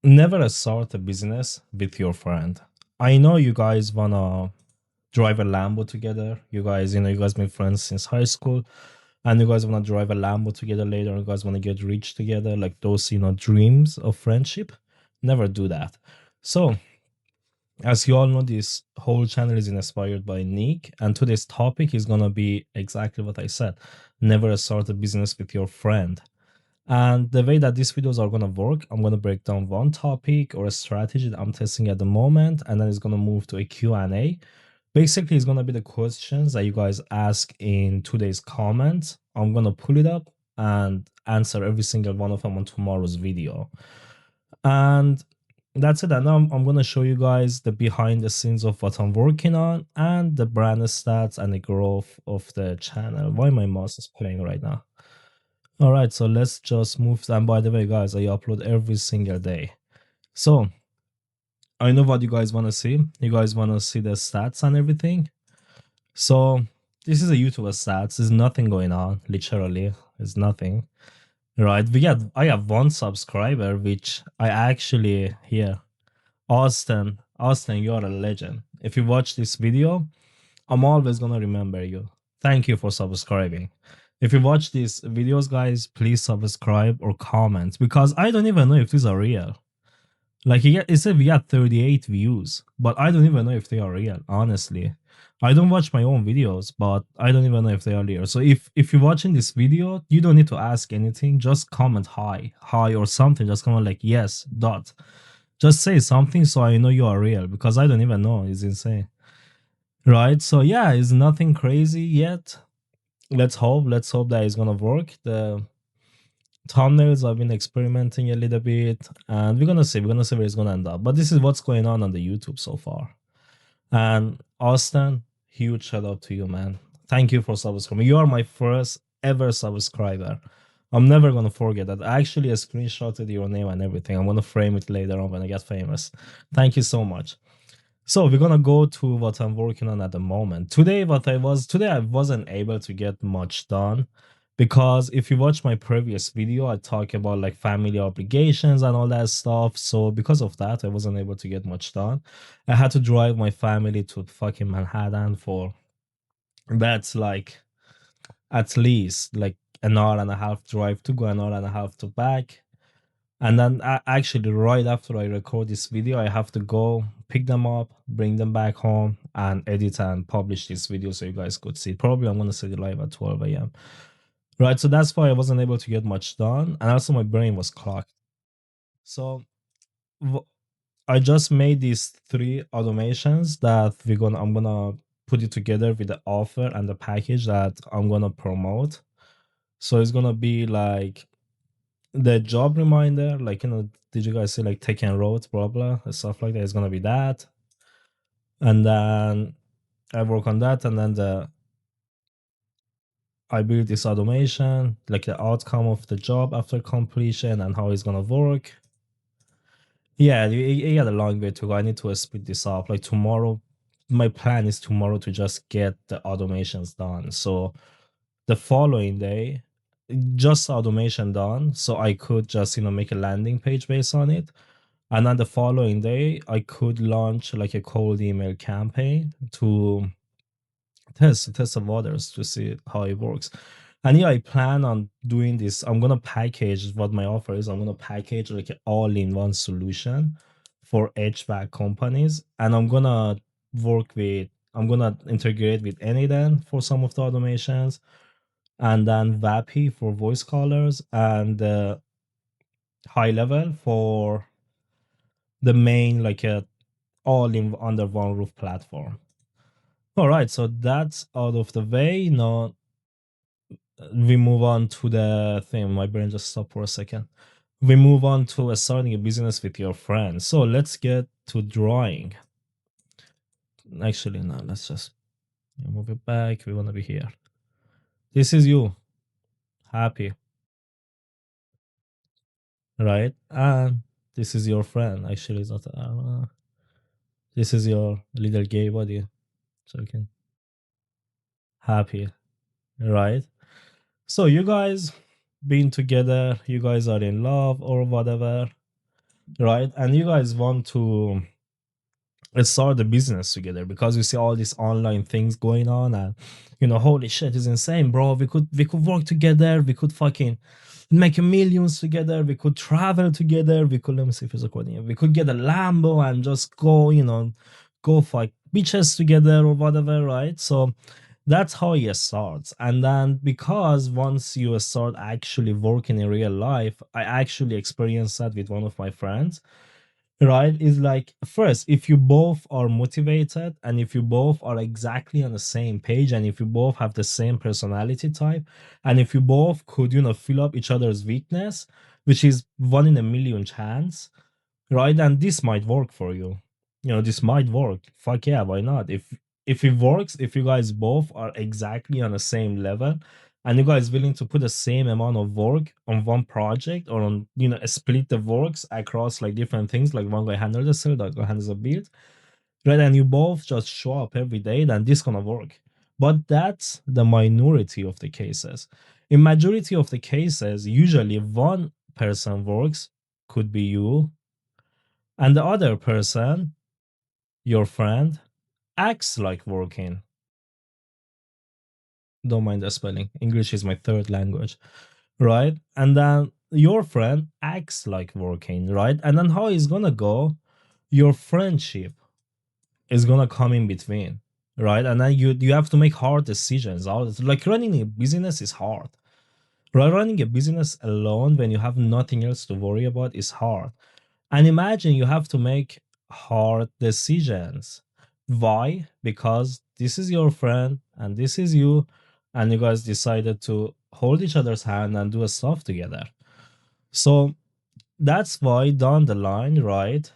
Never start a business with your friend. I know you guys wanna drive a Lambo together. You guys been friends since high school, and you guys wanna drive a Lambo together later. You guys wanna get rich together, like those, dreams of friendship. Never do that. So, as you all know, this whole channel is inspired by Nick, and today's topic is gonna be exactly what I said. Never start a business with your friend. And the way that these videos are gonna work, I'm gonna break down one topic or a strategy that I'm testing at the moment, and then it's gonna move to a Q&A. Basically, it's gonna be the questions that you guys ask in today's comments. I'm gonna pull it up and answer every single one of them on tomorrow's video. And that's it. And now I'm gonna show you guys the behind the scenes of what I'm working on and the brand stats and the growth of the channel. Why my mouse is playing right now? All right, so let's just move. And by the way, guys, I upload every single day. So I know what you guys want to see. You guys want to see the stats and everything. So this is a YouTuber stats. There's nothing going on. Literally, there's nothing. Right? I have one subscriber, which I actually here. Austin, you are a legend. If you watch this video, I'm always gonna remember you. Thank you for subscribing. If you watch these videos, guys, please subscribe or comment because I don't even know if these are real. Like it said we got 38 views, but I don't even know if they are real, honestly. I don't watch my own videos, but I don't even know if they are real. So if you're watching this video, you don't need to ask anything. Just comment hi or something. Just comment like yes, dot. Just say something so I know you are real because I don't even know. It's insane. Right? So yeah, it's nothing crazy yet. Let's hope that it's gonna work. The thumbnails I've been experimenting a little bit, and we're gonna see where it's gonna end up. But this is what's going on the YouTube so far. And Austin, huge shout out to you, man. Thank you for subscribing. You are my first ever subscriber. I'm never gonna forget that. I actually screenshotted your name and everything. I'm gonna frame it later on when I get famous. Thank you so much. So we're gonna go to what I'm working on at the moment. Today I wasn't able to get much done because if you watch my previous video, I talk about like family obligations and all that stuff. So because of that, I wasn't able to get much done. I had to drive my family to fucking Manhattan for that's like at least like an hour and a half drive to go, an hour and a half to back. And then actually, right after I record this video, I have to go pick them up, bring them back home, and edit and publish this video so you guys could see. Probably I'm gonna set it live at 12 a.m. Right, so that's why I wasn't able to get much done, and also my brain was clogged. So I just made these three automations that I'm gonna put it together with the offer and the package that I'm gonna promote. So it's gonna be like the job reminder, like did you guys see like take and road, blah blah, and stuff like that? It's gonna be that, and then I work on that, and then I build this automation, like the outcome of the job after completion and how it's gonna work. Yeah, you got a long way to go. I need to speed this up. Like tomorrow, my plan is tomorrow to just get the automations done. So the following day, just automation done, so I could just make a landing page based on it. And then the following day, I could launch like a cold email campaign to test some waters to see how it works. And yeah, I plan on doing this. I'm gonna package what my offer is. I'm gonna package like an all-in-one solution for HVAC companies, and I'm gonna integrate with Anyden for some of the automations, and then VAPI for voice callers, and high level for the main like a all in under one roof platform. All right, so that's out of the way. Now we move on to the thing. My brain just stopped for a second. We move on to starting a business with your friends. So let's get to drawing. Actually, no, let's just move it back. We want to be here. This is you, happy, right? And this is your friend. Actually, it's not. This is your little gay body. Joking. Happy, right? So you guys being together, you guys are in love or whatever, right? And you guys want to let's start the business together because you see all these online things going on, and holy shit, is insane, bro. We could work together, we could fucking make millions together, we could travel together, we could, let me see if it's recording, we could get a Lambo and just go, go fuck beaches together or whatever, right? So that's how it starts. And then because once you start actually working in real life, I actually experienced that with one of my friends, right? Is like, first, if you both are motivated and if you both are exactly on the same page and if you both have the same personality type and if you both could fill up each other's weakness, which is one in a million chance, right? And this might work for you. This might work. Fuck yeah, why not? If it works, if you guys both are exactly on the same level and you guys willing to put the same amount of work on one project or on split the works across like different things, like one guy handles the sale, the other guy handles the build, right? And you both just show up every day, then this gonna work. But that's the minority of the cases. In majority of the cases, usually one person works, could be you, and the other person, your friend, acts like working. Don't mind the spelling. English is my third language, right? And then your friend acts like working, right? And then how it's gonna go? Your friendship is gonna come in between, right? And then you have to make hard decisions. Like running a business is hard. Right? Running a business alone when you have nothing else to worry about is hard. And imagine you have to make hard decisions. Why? Because this is your friend and this is you, and you guys decided to hold each other's hand and do a stuff together. So that's why down the line, right?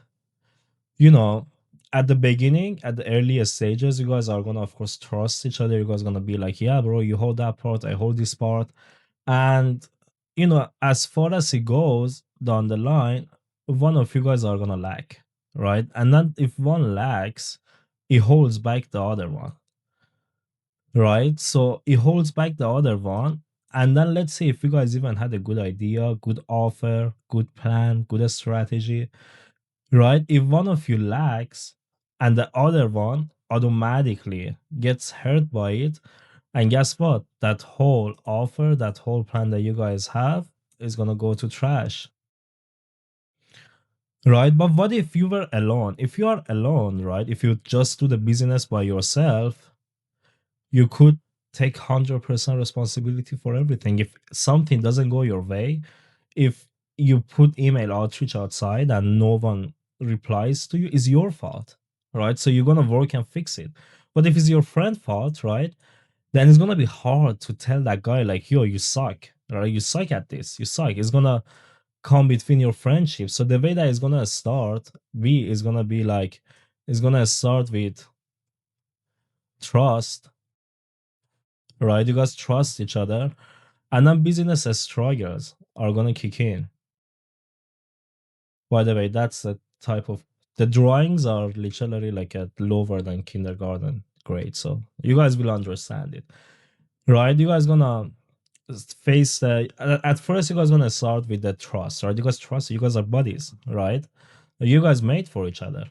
You know, at the beginning, at the earliest stages, you guys are gonna, of course, trust each other. You guys gonna be like, yeah, bro, you hold that part, I hold this part. And as far as it goes down the line, one of you guys are gonna lack, right? And then if one lacks, it holds back the other one, right? So it holds back the other one. And then let's say if you guys even had a good idea, good offer, good plan, good strategy, right? If one of you lacks and the other one automatically gets hurt by it, and guess what? That whole offer, that whole plan that you guys have is gonna go to trash. Right? But what if you were alone? If you are alone, right? If you just do the business by yourself, you could take 100% responsibility for everything. If something doesn't go your way, if you put email outreach outside and no one replies to you, it's your fault, right? So you're gonna work and fix it. But if it's your friend's fault, right? Then it's gonna be hard to tell that guy like, yo, you suck, right? You suck at this. You suck. It's gonna come between your friendship. So the way that it's gonna start, is gonna be like, it's gonna start with trust, right? You guys trust each other, and then business struggles are gonna kick in. By the way, that's the type of the drawings are literally like at lower than kindergarten grade, so you guys will understand it, right? You guys gonna face at first you guys gonna start with the trust, right? You guys trust, you guys are buddies, right? You guys made for each other,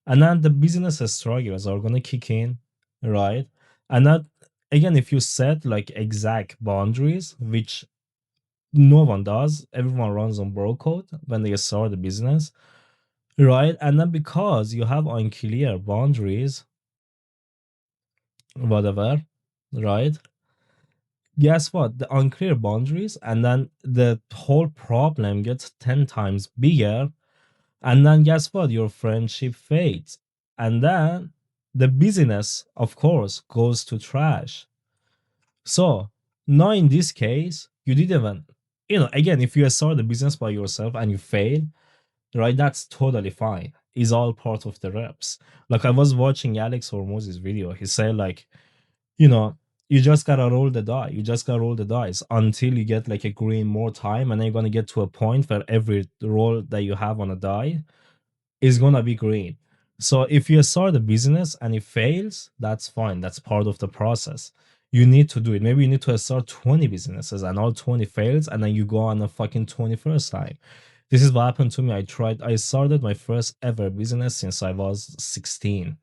and then the business struggles are gonna kick in, right? And that, again, if you set like exact boundaries, which no one does, everyone runs on bro code when they start the business, right? And then because you have unclear boundaries, whatever, right? Guess what? The unclear boundaries, and then the whole problem gets 10 times bigger. And then guess what? Your friendship fades. And then the business, of course, goes to trash. So now in this case, you didn't even, again, if you start the business by yourself and you fail, right? That's totally fine. It's all part of the reps. Like I was watching Alex Hormoz's video. He said like, you know, you just gotta roll the die. You just gotta roll the dice until you get like a green more time, and then you're gonna get to a point where every roll that you have on a die is gonna be green. So if you start a business and it fails, that's fine. That's part of the process. You need to do it. Maybe you need to start 20 businesses and all 20 fails, and then you go on a fucking 21st time. This is what happened to me. I started my first ever business since I was 16,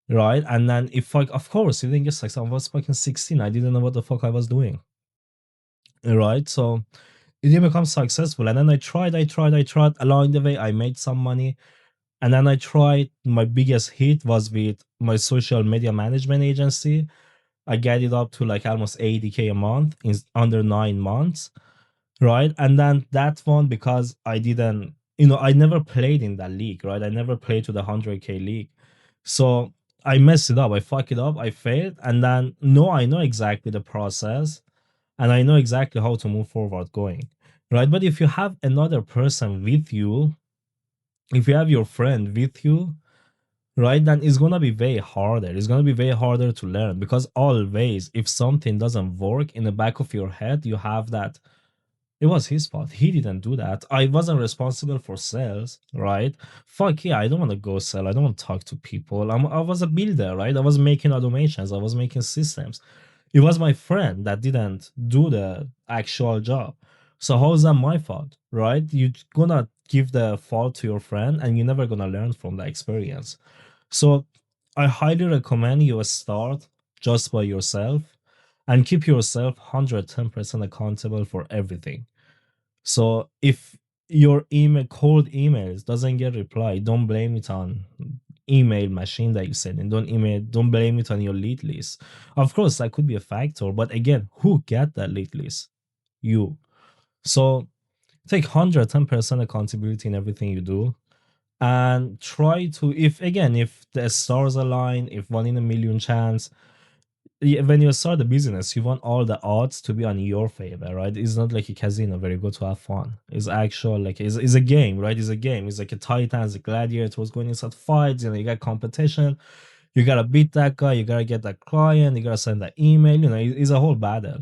right? And then if I, of course, you didn't get success. I was fucking 16. I didn't know what the fuck I was doing, right? So it didn't become successful. And then I tried. Along the way, I made some money. And then I tried, my biggest hit was with my social media management agency. I get it up to like almost 80K a month in under 9 months, right? And then that one, because I didn't, I never played in that league, right? I never played to the 100K league. So I messed it up. I fuck it up. I failed. And then, no, I know exactly the process and I know exactly how to move forward going, right? But if you have another person with you, if you have your friend with you, right, then it's gonna be way harder. It's gonna be way harder to learn because always, if something doesn't work in the back of your head, you have that it was his fault. He didn't do that. I wasn't responsible for sales, right? Fuck yeah, I don't want to go sell. I don't want to talk to people. I was a builder, right? I was making automations. I was making systems. It was my friend that didn't do the actual job. So how is that my fault, right? You're gonna give the fault to your friend and you're never gonna learn from the experience. So I highly recommend you start just by yourself and keep yourself 110% accountable for everything. So if your cold emails doesn't get replied, don't blame it on email machine that you send and don't blame it on your lead list. Of course, that could be a factor, but again, who get that lead list? You. So take 110% accountability in everything you do and try to, if the stars align, if one in a million chance, when you start a business, you want all the odds to be on your favor, right? It's not like a casino where you go to have fun. It's actual, like, it's a game, right? It's a game. It's like a Titans, a gladiators going inside fights, you got competition. You gotta beat that guy, you gotta get that client, you gotta send that email, it's a whole battle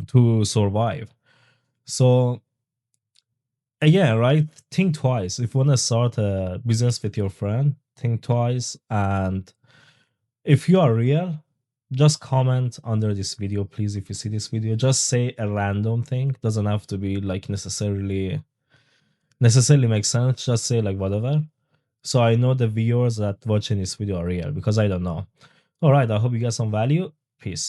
to survive. So, again, right? Think twice. If you wanna start a business with your friend, think twice. And if you are real, just comment under this video, please. If you see this video, just say a random thing. Doesn't have to be like necessarily make sense. Just say like whatever. So I know the viewers that watching this video are real because I don't know. All right, I hope you get some value. Peace.